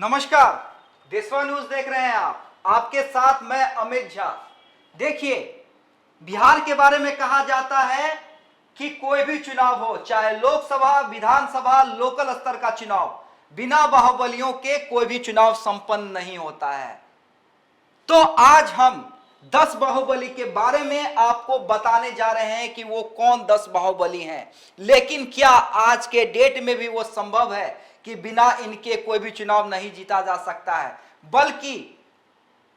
नमस्कार, देशवा न्यूज देख रहे हैं आप। आपके साथ मैं अमित झा। देखिए, बिहार के बारे में कहा जाता है कि कोई भी चुनाव हो, चाहे लोकसभा, विधानसभा, लोकल स्तर का चुनाव, बिना बाहुबलियों के कोई भी चुनाव संपन्न नहीं होता है। तो आज हम 10 बाहुबली के बारे में आपको बताने जा रहे हैं कि वो कौन 10 बाहुबली हैं। लेकिन क्या आज के डेट में भी वो संभव है कि बिना इनके कोई भी चुनाव नहीं जीता जा सकता है? बल्कि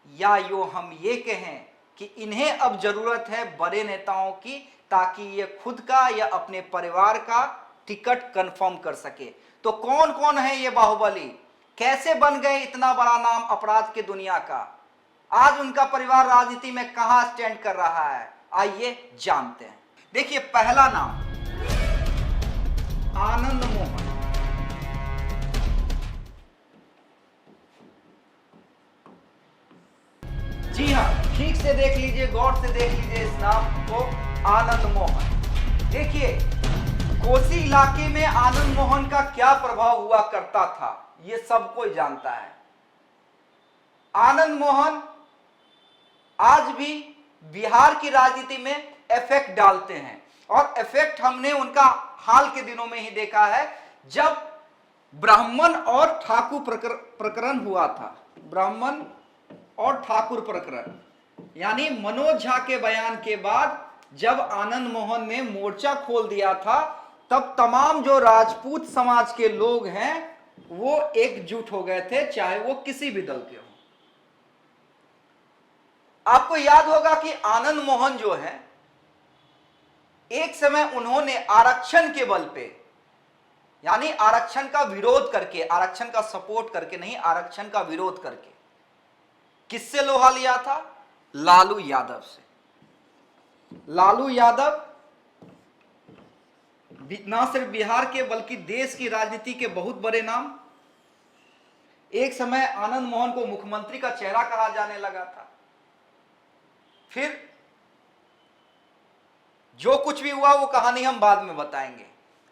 या यो हम ये कहें कि इन्हें अब जरूरत है बड़े नेताओं की, ताकि ये खुद का या अपने परिवार का टिकट कंफर्म कर सके। तो कौन कौन है ये बाहुबली, कैसे बन गए इतना बड़ा नाम अपराध की दुनिया का, आज उनका परिवार राजनीति में कहां स्टैंड कर रहा है, आइए जानते हैं। देखिए, पहला नाम आनंद मोहन। जी हां, ठीक से देख लीजिए, गौर से देख लीजिए इस नाम को, आनंद मोहन। देखिए, कोसी इलाके में आनंद मोहन का क्या प्रभाव हुआ करता था, ये सब कोई जानता है। आनंद मोहन आज भी बिहार की राजनीति में इफेक्ट डालते हैं, और इफेक्ट हमने उनका हाल के दिनों में ही देखा है, जब ब्राह्मण और ठाकुर प्रकरण हुआ था। ब्राह्मण और ठाकुर प्रकरण, यानी मनोज झा के बयान के बाद जब आनंद मोहन ने मोर्चा खोल दिया था, तब तमाम जो राजपूत समाज के लोग हैं वो एकजुट हो गए थे, चाहे वो किसी भी दल के हो। आपको याद होगा कि आनंद मोहन जो है, एक समय उन्होंने आरक्षण के बल पे, यानी आरक्षण का विरोध करके, आरक्षण का सपोर्ट करके नहीं, आरक्षण का विरोध करके किससे लोहा लिया था? लालू यादव से। लालू यादव ना सिर्फ बिहार के बल्कि देश की राजनीति के बहुत बड़े नाम। एक समय आनंद मोहन को मुख्यमंत्री का चेहरा कहा जाने लगा था। फिर जो कुछ भी हुआ वो कहानी हम बाद में बताएंगे।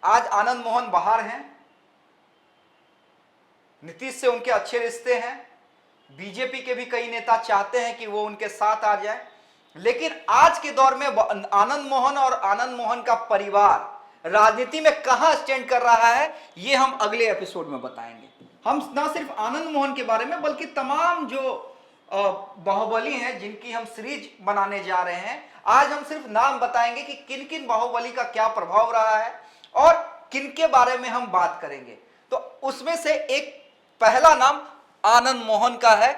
आज आनंद मोहन बाहर हैं, नीतीश से उनके अच्छे रिश्ते हैं, बीजेपी के भी कई नेता चाहते हैं कि वो उनके साथ आ जाए। लेकिन आज के दौर में आनंद मोहन और आनंद मोहन का परिवार राजनीति में कहां स्टैंड कर रहा है, ये हम अगले एपिसोड में बताएंगे। हम ना सिर्फ आनंद मोहन के बारे में बल्कि तमाम जो बाहुबली हैं जिनकी हम सीरीज बनाने जा रहे हैं, आज हम सिर्फ नाम बताएंगे कि किन किन बाहुबली का क्या प्रभाव रहा है और किन के बारे में हम बात करेंगे। तो उसमें से एक पहला नाम आनंद मोहन का है,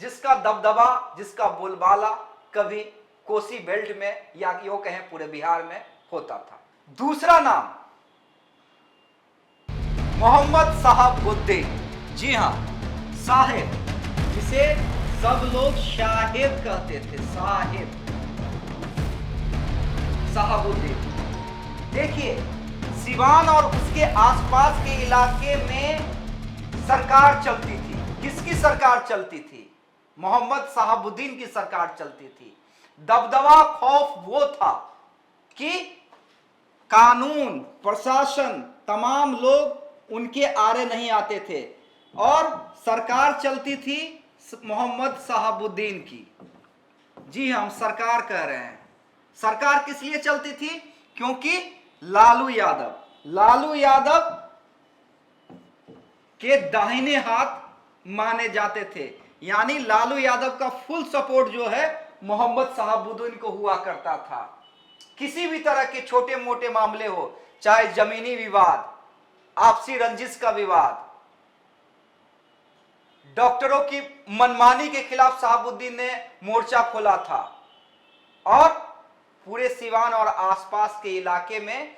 जिसका दबदबा, जिसका बोलबाला कभी कोसी बेल्ट में या यो कहें पूरे बिहार में होता था। दूसरा नाम मोहम्मद शहाबुद्दीन। जी हां, साहेब, जिसे सब लोग साहेब कहते थे, साहेब, शहाबुद्दीन। देखिए, सिवान और उसके आसपास के इलाके में सरकार चलती थी। किसकी सरकार चलती थी? मोहम्मद शहाबुद्दीन की सरकार चलती थी। दबदबा, खौफ वो था कि कानून, प्रशासन, तमाम लोग उनके आरे नहीं आते थे, और सरकार चलती थी मोहम्मद शहाबुद्दीन की। जी हम सरकार कह रहे हैं। सरकार किस लिए चलती थी? क्योंकि लालू यादव के दाहिने हाथ माने जाते थे, यानी लालू यादव का फुल सपोर्ट जो है मोहम्मद शहाबुद्दीन को हुआ करता था। किसी भी तरह के छोटे मोटे मामले हो, चाहे जमीनी विवाद, आपसी रंजिश का विवाद, डॉक्टरों की मनमानी के खिलाफ शहाबुद्दीन ने मोर्चा खोला था, और पूरे सिवान और आसपास के इलाके में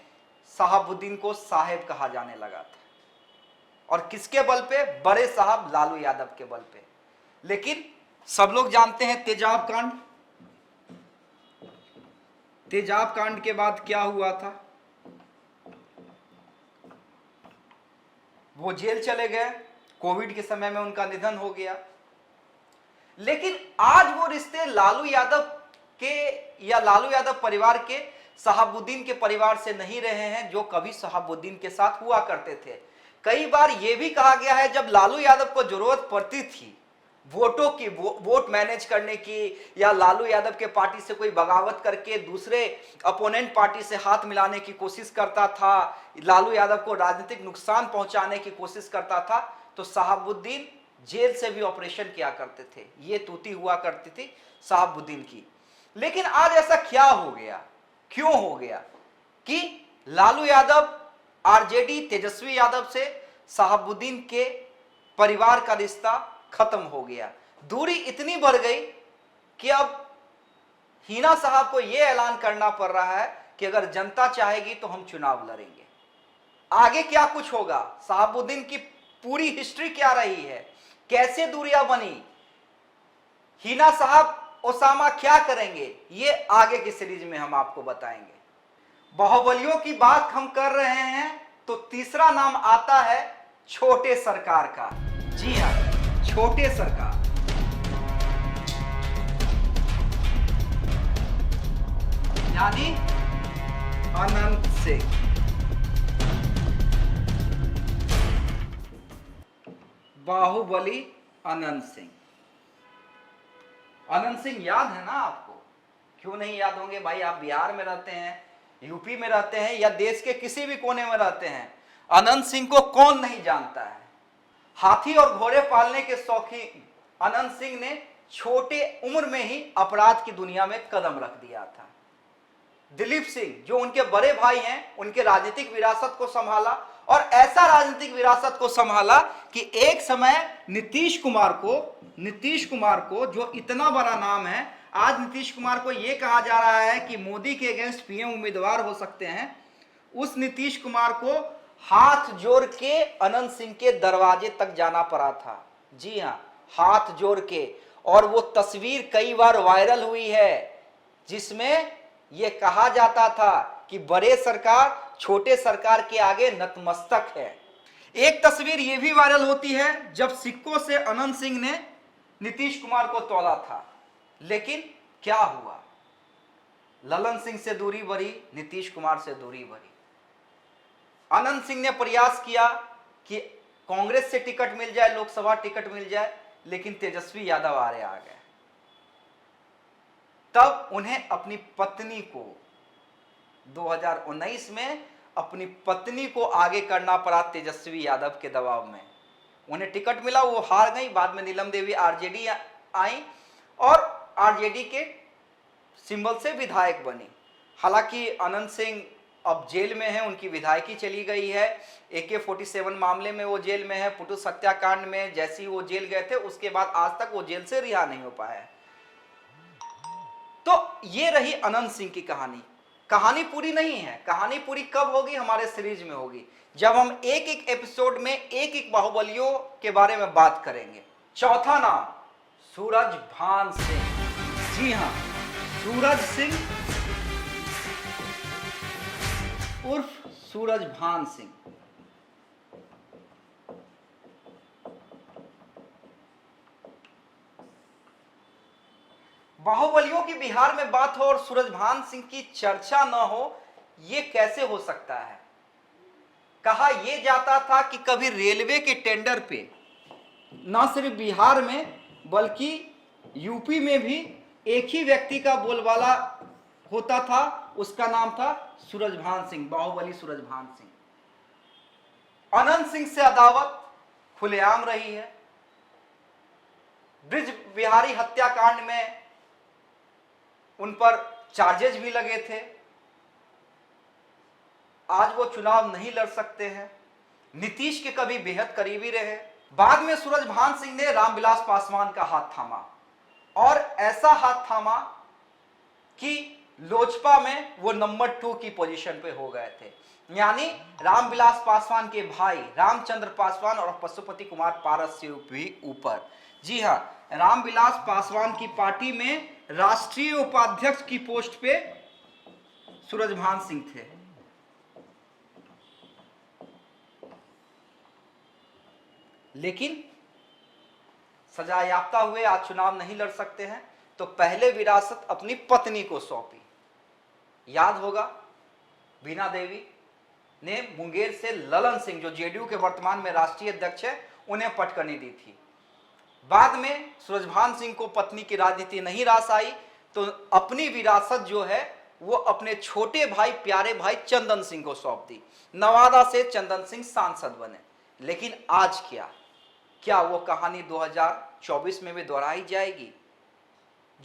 शहाबुद्दीन को साहेब कहा जाने लगा था। और किसके बल पे? बड़े साहब लालू यादव के बल पे। लेकिन सब लोग जानते हैं तेजाब कांड। तेजाब कांड के बाद क्या हुआ था? वो जेल चले गए, कोविड के समय में उनका निधन हो गया। लेकिन आज वो रिश्ते लालू यादव के या लालू यादव परिवार के शहाबुद्दीन के परिवार से नहीं रहे हैं, जो कभी शहाबुद्दीन के साथ हुआ करते थे। कई बार यह भी कहा गया है जब लालू यादव को जरूरत पड़ती थी वोटों की, वोट मैनेज करने की, या लालू यादव के पार्टी से कोई बगावत करके दूसरे अपोनेंट पार्टी से हाथ मिलाने की कोशिश करता था, लालू यादव को राजनीतिक नुकसान पहुंचाने की कोशिश करता था, तो शहाबुद्दीन जेल से भी ऑपरेशन किया करते थे। ये तूती हुआ करती थी शहाबुद्दीन की। लेकिन आज ऐसा क्या हो गया, क्यों हो गया कि लालू यादव, आरजेडी, तेजस्वी यादव से शहाबुद्दीन के परिवार का रिश्ता खत्म हो गया। दूरी इतनी बढ़ गई कि अब हिना साहब को यह ऐलान करना पड़ रहा है कि अगर जनता चाहेगी तो हम चुनाव लड़ेंगे। आगे क्या कुछ होगा, शहाबुद्दीन की पूरी हिस्ट्री क्या रही है, कैसे दूरियां बनी, हिना साहब ओसामा क्या करेंगे, ये आगे की सीरीज में हम आपको बताएंगे। बाहुबलियों की बात हम कर रहे हैं तो तीसरा नाम आता है छोटे सरकार का। जी हां, छोटे सरकार। यानी अनंत सिंह। बाहुबली अनंत सिंह। अनंत सिंह याद है ना आपको? क्यों नहीं याद होंगे भाई, आप बिहार में रहते हैं, यूपी में रहते हैं, या देश के किसी भी कोने में रहते हैं, अनंत सिंह को कौन नहीं जानता है। हाथी और घोड़े पालने के शौकीन अनंत सिंह ने छोटे उम्र में ही अपराध की दुनिया में कदम रख दिया था। दिलीप सिंह जो उनके बड़े भाई हैं, उनके राजनीतिक विरासत को संभाला, और ऐसा राजनीतिक विरासत को संभाला कि एक समय नीतीश कुमार को जो इतना बड़ा नाम है, आज नीतीश कुमार को यह कहा जा रहा है कि मोदी के अगेंस्ट पीएम उम्मीदवार हो सकते हैं, उस नीतीश कुमार को हाथ जोड़ के अनंत सिंह के दरवाजे तक जाना पड़ा था। जी हां, हाथ जोड़ के। और वो तस्वीर कई बार वायरल हुई है जिसमें यह कहा जाता था कि बड़े सरकार छोटे सरकार के आगे नतमस्तक है। एक तस्वीर यह भी वायरल होती है जब सिक्कों से अनंत सिंह ने नीतीश कुमार को तोला था, लेकिन क्या हुआ, ललन सिंह से दूरी बढ़ी, नीतीश कुमार से दूरी बढ़ी। अनंत सिंह ने प्रयास किया कि कांग्रेस से टिकट मिल जाए, लोकसभा टिकट मिल जाए, लेकिन तेजस्वी यादव आगे आ गए। तब उन्हें अपनी पत्नी को 2019 में अपनी पत्नी को आगे करना पड़ा तेजस्वी यादव के दबाव में। उन्हें टिकट मिला, वो हार गई। बाद में नीलम देवी आरजेडी आई और आरजेडी के सिंबल से विधायक बनी। हालांकि अनंत सिंह अब जेल में है, उनकी विधायकी चली गई है। AK-47 मामले में वो जेल में है। पुटुस हत्याकांड में जैसे ही वो जेल गए थे उसके बाद आज तक वो जेल से रिहा नहीं हो पाया। तो ये रही अनंत सिंह की कहानी। कहानी पूरी नहीं है। कहानी पूरी कब होगी? हमारे सीरीज में होगी, जब हम एक एक एपिसोड में एक एक बाहुबलियों के बारे में बात करेंगे। चौथा नाम सूरजभान सिंह। जी हां, सूरज सिंह उर्फ सूरजभान सिंह। बाहुबलियों की बिहार में बात हो और सूरजभान सिंह की चर्चा न हो, यह कैसे हो सकता है? कहा यह जाता था कि कभी रेलवे के टेंडर पे न सिर्फ बिहार में बल्कि यूपी में भी एक ही व्यक्ति का बोलबाला होता था, उसका नाम था सूरजभान सिंह, बाहुबली सूरजभान सिंह। अनंत सिंह से अदावत खुलेआम रही है। ब्रिज बिहारी हत्याकांड में उन पर चार्जेस भी लगे थे। आज वो चुनाव नहीं लड़ सकते हैं। नीतीश के कभी बेहद करीबी रहे। बाद में सूरजभान सिंह ने रामविलास पासवान का हाथ थामा, और ऐसा हाथ थामा कि लोजपा में वो नंबर 2 की पोजीशन पे हो गए थे। यानी रामविलास पासवान के भाई रामचंद्र पासवान और पशुपति कुमार पारस से भी ऊपर। जी हां, रामविलास पासवान की पार्टी में राष्ट्रीय उपाध्यक्ष की पोस्ट पे सूरजभान सिंह थे। लेकिन सजायाफ्ता हुए, आज चुनाव नहीं लड़ सकते हैं, तो पहले विरासत अपनी पत्नी को सौंपी। याद होगा बीना देवी, ने मुंगेर से ललन सिंह, जो जेडीयू के वर्तमान में राष्ट्रीय अध्यक्ष है, उन्हें पटकनी दी थी। बाद में सूरजभान सिंह को पत्नी की राजनीति नहीं रास आई, तो अपनी विरासत जो है वो अपने छोटे भाई, प्यारे भाई चंदन सिंह को सौंप दी। नवादा से चंदन सिंह सांसद बने। लेकिन आज क्या वो कहानी 2024 में भी दोहराई जाएगी?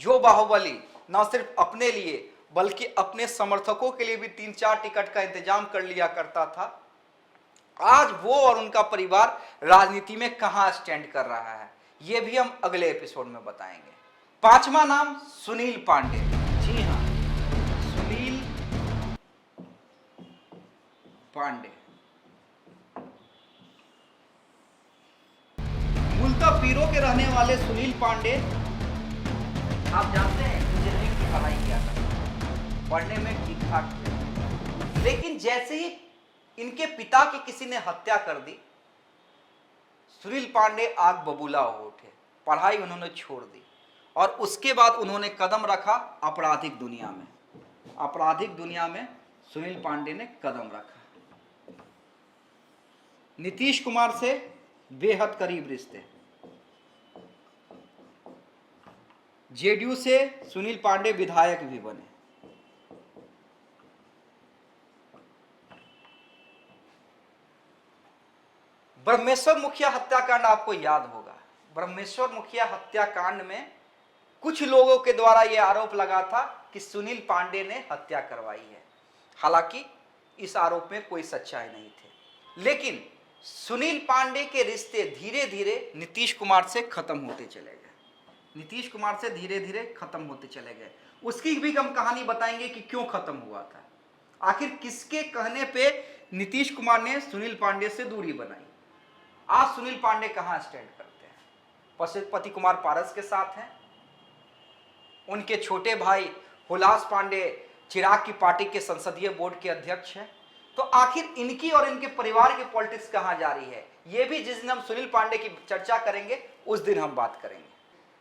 जो बाहुबली न सिर्फ अपने लिए बल्कि अपने समर्थकों के लिए भी 3-4 टिकट का इंतजाम कर लिया करता था, आज वो और उनका परिवार राजनीति में कहां स्टैंड कर रहा है, ये भी हम अगले एपिसोड में बताएंगे। 5वां नाम सुनील पांडे। जी हां, सुनील पांडे मूलतः पीरो के रहने वाले सुनील पांडे, आप जानते हैं इंजीनियरिंग की पढ़ाई किया था, पढ़ने में ठीक ठाक थे। लेकिन जैसे ही इनके पिता की किसी ने हत्या कर दी, सुनील पांडे आग बबूला हो उठे, पढ़ाई उन्होंने छोड़ दी और उसके बाद उन्होंने कदम रखा आपराधिक दुनिया में। आपराधिक दुनिया में सुनील पांडे ने कदम रखा। नीतीश कुमार से बेहद करीब रिश्ते। जेडीयू से सुनील पांडे विधायक भी बने। ब्रह्मेश्वर मुखिया हत्याकांड आपको याद होगा। ब्रह्मेश्वर मुखिया हत्याकांड में कुछ लोगों के द्वारा यह आरोप लगा था कि सुनील पांडे ने हत्या करवाई है। हालांकि इस आरोप में कोई सच्चाई नहीं थे। लेकिन सुनील पांडे के रिश्ते धीरे धीरे नीतीश कुमार से खत्म होते चले गए। नीतीश कुमार से धीरे धीरे खत्म होते चले गए। उसकी भी हम कहानी बताएंगे कि क्यों खत्म हुआ था, आखिर किसके कहने पे नीतीश कुमार ने सुनील पांडे से दूरी बनाई। आज सुनील पांडे कहां स्टैंड करते हैं? पशुपति कुमार पारस के साथ हैं। उनके छोटे भाई हुलास पांडे चिराग की पार्टी के संसदीय बोर्ड के अध्यक्ष हैं। तो आखिर इनकी और इनके परिवार की पॉलिटिक्स कहां जा रही है, यह भी जिस दिन हम सुनील पांडे की चर्चा करेंगे उस दिन हम बात करेंगे।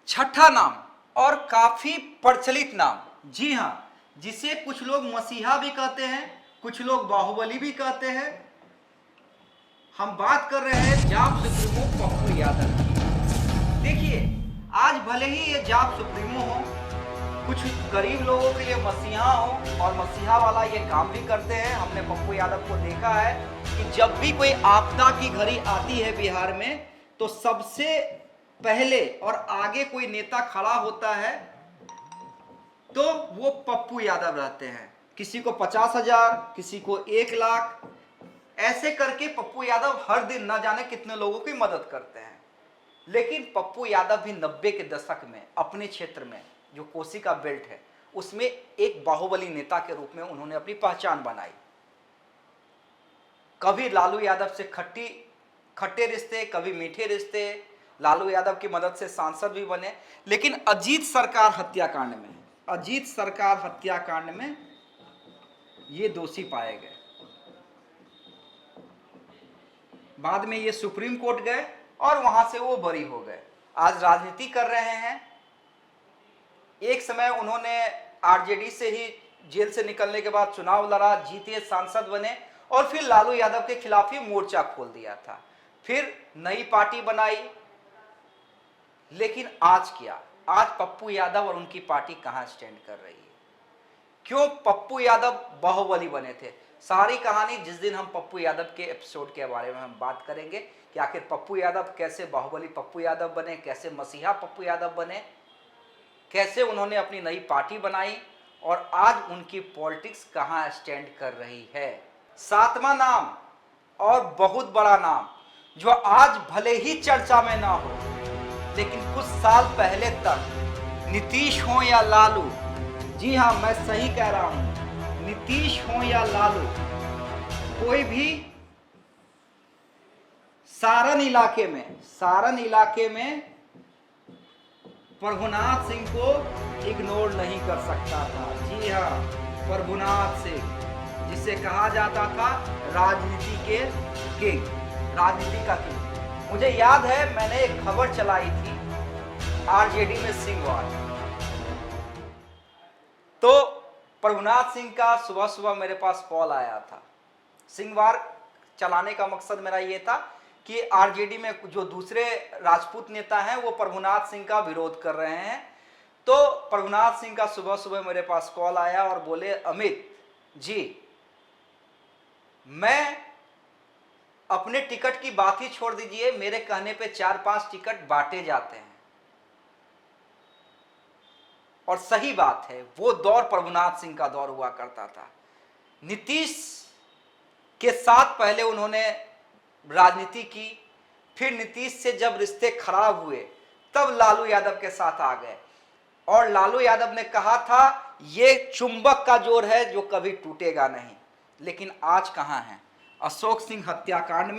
6ठा नाम और काफी प्रचलित नाम, जी हां, जिसे कुछ लोग मसीहा भी कहते हैं, कुछ लोग बाहुबली भी कहते हैं। हम बात कर रहे हैं जाप सुप्रीमो पप्पू यादव की। देखिए, आज भले ही ये जाप सुप्रीमो हो, कुछ गरीब लोगों के लिए मसीहा हो और मसीहा वाला ये काम भी करते हैं। हमने पप्पू यादव को देखा है कि जब भी कोई आपदा की घड़ी आती है बिहार में, तो सबसे पहले और आगे कोई नेता खड़ा होता है तो वो पप्पू यादव रहते हैं। किसी को 50,000, किसी को 1 लाख, ऐसे करके पप्पू यादव हर दिन न जाने कितने लोगों की मदद करते हैं। लेकिन पप्पू यादव भी 90 के दशक में अपने क्षेत्र में जो कोसी का बेल्ट है उसमें एक बाहुबली नेता के रूप में उन्होंने अपनी पहचान बनाई। कभी लालू यादव से खट्टे रिश्ते, कभी मीठे रिश्ते, लालू यादव की मदद से सांसद भी बने। लेकिन अजीत सरकार हत्याकांड में ये दोषी पाए गए। बाद में ये सुप्रीम कोर्ट गए और वहां से वो बरी हो गए। आज राजनीति कर रहे हैं। एक समय उन्होंने आरजेडी से ही जेल से निकलने के बाद चुनाव लड़ा, जीते, सांसद बने और फिर लालू यादव के खिलाफ ही मोर्चा खोल दिया था। फिर नई पार्टी बनाई। लेकिन आज आज पप्पू यादव और उनकी पार्टी कहां स्टैंड कर रही है? क्यों पप्पू यादव बाहुबली बने थे? सारी कहानी जिस दिन हम पप्पू यादव के एपिसोड के बारे में हम बात करेंगे कि आखिर पप्पू यादव कैसे बाहुबली पप्पू यादव बने, कैसे मसीहा पप्पू यादव बने, कैसे उन्होंने अपनी नई पार्टी बनाई और आज उनकी पॉलिटिक्स कहां स्टैंड कर रही है। 7वां नाम और बहुत बड़ा नाम, जो आज भले ही चर्चा में ना हो, लेकिन कुछ साल पहले तक नीतीश हो या लालू, जी हां मैं सही कह रहा हूं, नीतीश हो या लालू, कोई भी सारण इलाके में प्रभुनाथ सिंह को इग्नोर नहीं कर सकता था। जी हाँ, प्रभुनाथ सिंह, जिसे कहा जाता था राजनीति के किंग, राजनीति का किंग। मुझे याद है मैंने एक खबर चलाई थी आरजेडी में सिंहवाल, तो प्रभुनाथ सिंह का सुबह सुबह मेरे पास कॉल आया था सिंहवार चलाने का मकसद मेरा ये था कि आरजेडी में जो दूसरे राजपूत नेता हैं वो प्रभुनाथ सिंह का विरोध कर रहे हैं। तो प्रभुनाथ सिंह का सुबह सुबह मेरे पास कॉल आया और बोले, अमित जी, मैं अपने टिकट की बात ही छोड़ दीजिए, मेरे कहने पे 4-5 टिकट बांटे जाते हैं। और सही बात है, वो दौर प्रभुनाथ सिंह का दौर हुआ करता था। नीतीश के साथ पहले उन्होंने राजनीति की, फिर नीतीश से जब रिश्ते खराब हुए तब लालू यादव के साथ आ गए। और लालू यादव ने कहा था ये चुंबक का जोर है जो कभी टूटेगा नहीं। लेकिन आज कहां है? अशोक सिंह हत्याकांड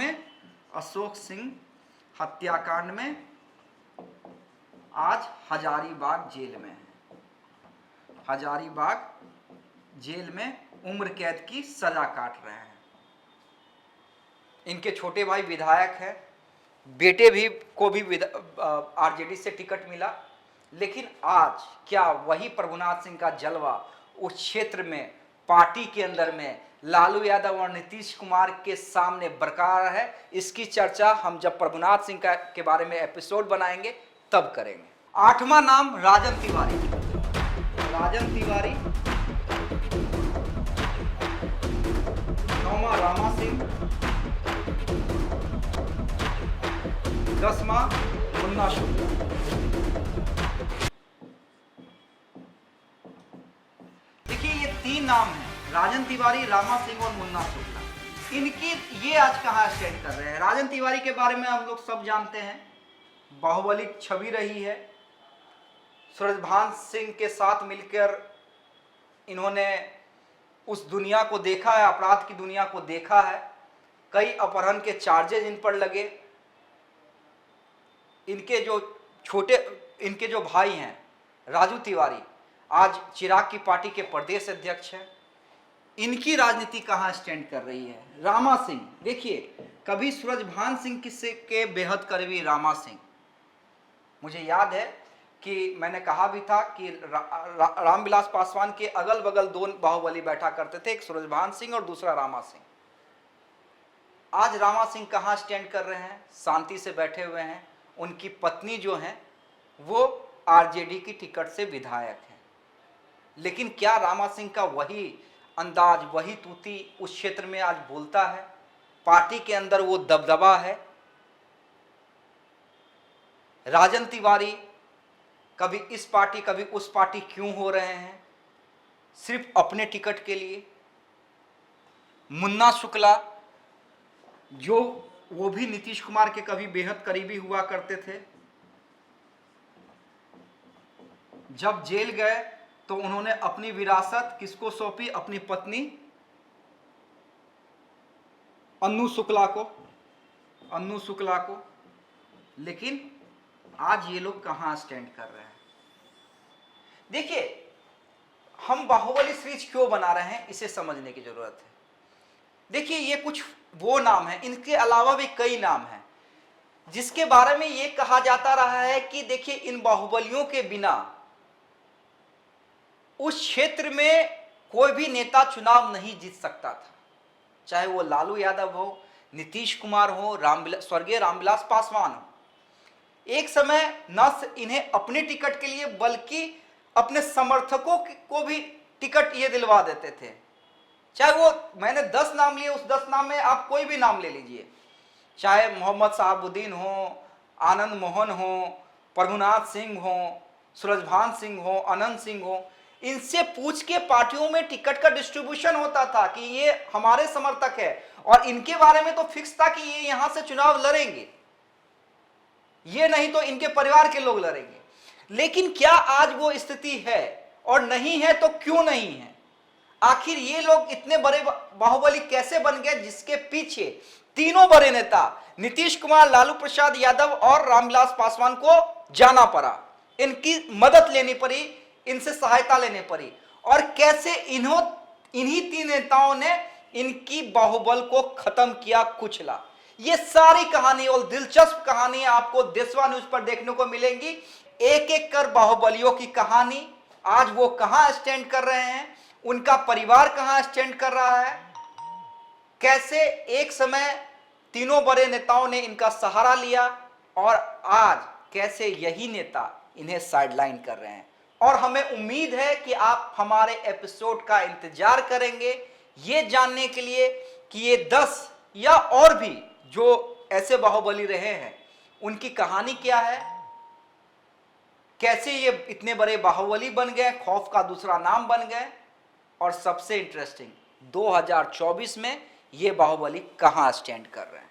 में आज हजारीबाग जेल में है। हजारीबाग जेल में उम्र कैद की सजा काट रहे हैं। इनके छोटे भाई विधायक हैं, बेटे भी को भी आरजेडी से टिकट मिला। लेकिन आज क्या वही प्रभुनाथ सिंह का जलवा उस क्षेत्र में, पार्टी के अंदर में लालू यादव और नीतीश कुमार के सामने बरकरार है? इसकी चर्चा हम जब प्रभुनाथ सिंह के बारे में एपिसोड बनाएंगे तब करेंगे। 8वां नाम राजन तिवारी। 9वां रामा सिंह। 10वां मुन्ना शुक्ला। देखिए ये 3 नाम हैं, राजन तिवारी, रामा सिंह और मुन्ना शुक्ला। इनकी ये आज कहां स्टैंड कर रहे हैं? राजन तिवारी के बारे में हम लोग सब जानते हैं, बाहुबली छवि रही है। सूरजभान सिंह के साथ मिलकर इन्होंने उस दुनिया को देखा है, अपराध की दुनिया को देखा है। कई अपहरण के चार्जेज इन पर लगे। इनके जो भाई हैं राजू तिवारी, आज चिराग की पार्टी के प्रदेश अध्यक्ष हैं। इनकी राजनीति कहां स्टैंड कर रही है? रामा सिंह, देखिए कभी सूरजभान सिंह के बेहद करीबी रामा सिंह। मुझे याद है कि मैंने कहा भी था कि रामविलास पासवान के अगल बगल 2 बाहुबली बैठा करते थे, एक सूरजभान सिंह और दूसरा रामा सिंह। आज रामा सिंह कहां स्टैंड कर रहे हैं? शांति से बैठे हुए हैं। उनकी पत्नी जो है वो आरजेडी की टिकट से विधायक है। लेकिन क्या रामा सिंह का वही अंदाज, वही तूती उस क्षेत्र में आज बोलता है? पार्टी के अंदर वो दबदबा है? राजन तिवारी कभी इस पार्टी कभी उस पार्टी क्यों हो रहे हैं? सिर्फ अपने टिकट के लिए। मुन्ना शुक्ला जो वो भी नीतीश कुमार के कभी बेहद करीबी हुआ करते थे, जब जेल गए तो उन्होंने अपनी विरासत किसको सौंपी? अपनी पत्नी अन्नू शुक्ला को। लेकिन आज ये लोग कहां स्टैंड कर रहे हैं? देखिए, हम बाहुबली सीरीज क्यों बना रहे हैं इसे समझने की जरूरत है। देखिए ये कुछ वो नाम है, इनके अलावा भी कई नाम हैं जिसके बारे में ये कहा जाता रहा है कि देखिए इन बाहुबलियों के बिना उस क्षेत्र में कोई भी नेता चुनाव नहीं जीत सकता था। चाहे वो लालू यादव हो, नीतीश कुमार हो, स्वर्गीय रामविलास पासवान हो। एक समय न इन्हें अपने टिकट के लिए बल्कि अपने समर्थकों को भी टिकट ये दिलवा देते थे। चाहे वो, मैंने 10 नाम लिए, उस 10 नाम में आप कोई भी नाम ले लीजिए, चाहे मोहम्मद साहबुद्दीन हो, आनंद मोहन हो, प्रभुनाथ सिंह हो, सूरजभान सिंह हो, अनंत सिंह हो, इनसे पूछ के पार्टियों में टिकट का डिस्ट्रीब्यूशन होता था कि ये हमारे समर्थक है और इनके बारे में तो फिक्स था कि ये यहां से चुनाव लड़ेंगे, ये नहीं तो इनके परिवार के लोग लड़ेंगे। लेकिन क्या आज वो स्थिति है? और नहीं है तो क्यों नहीं है? आखिर ये लोग इतने बड़े बाहुबली कैसे बन गए जिसके पीछे तीनों बड़े नेता नीतीश कुमार, लालू प्रसाद यादव और रामविलास पासवान को जाना पड़ा, इनकी मदद लेनी पड़ी, इनसे सहायता लेनी पड़ी, और कैसे इन्हीं 3 नेताओं ने इनकी बाहुबल को खत्म किया, कुचला। ये सारी कहानी और दिलचस्प कहानी आपको देशवा न्यूज पर देखने को मिलेंगी। एक एक कर बाहुबलियों की कहानी, आज वो कहां स्टैंड कर रहे हैं, उनका परिवार कहां स्टैंड कर रहा है, कैसे एक समय तीनों बड़े नेताओं ने इनका सहारा लिया और आज कैसे यही नेता इन्हें साइडलाइन कर रहे हैं। और हमें उम्मीद है कि आप हमारे एपिसोड का इंतजार करेंगे ये जानने के लिए कि ये 10 या और भी जो ऐसे बाहुबली रहे हैं उनकी कहानी क्या है, कैसे ये इतने बड़े बाहुबली बन गए, खौफ का दूसरा नाम बन गए, और सबसे इंटरेस्टिंग 2024 में ये बाहुबली कहां स्टैंड कर रहे हैं।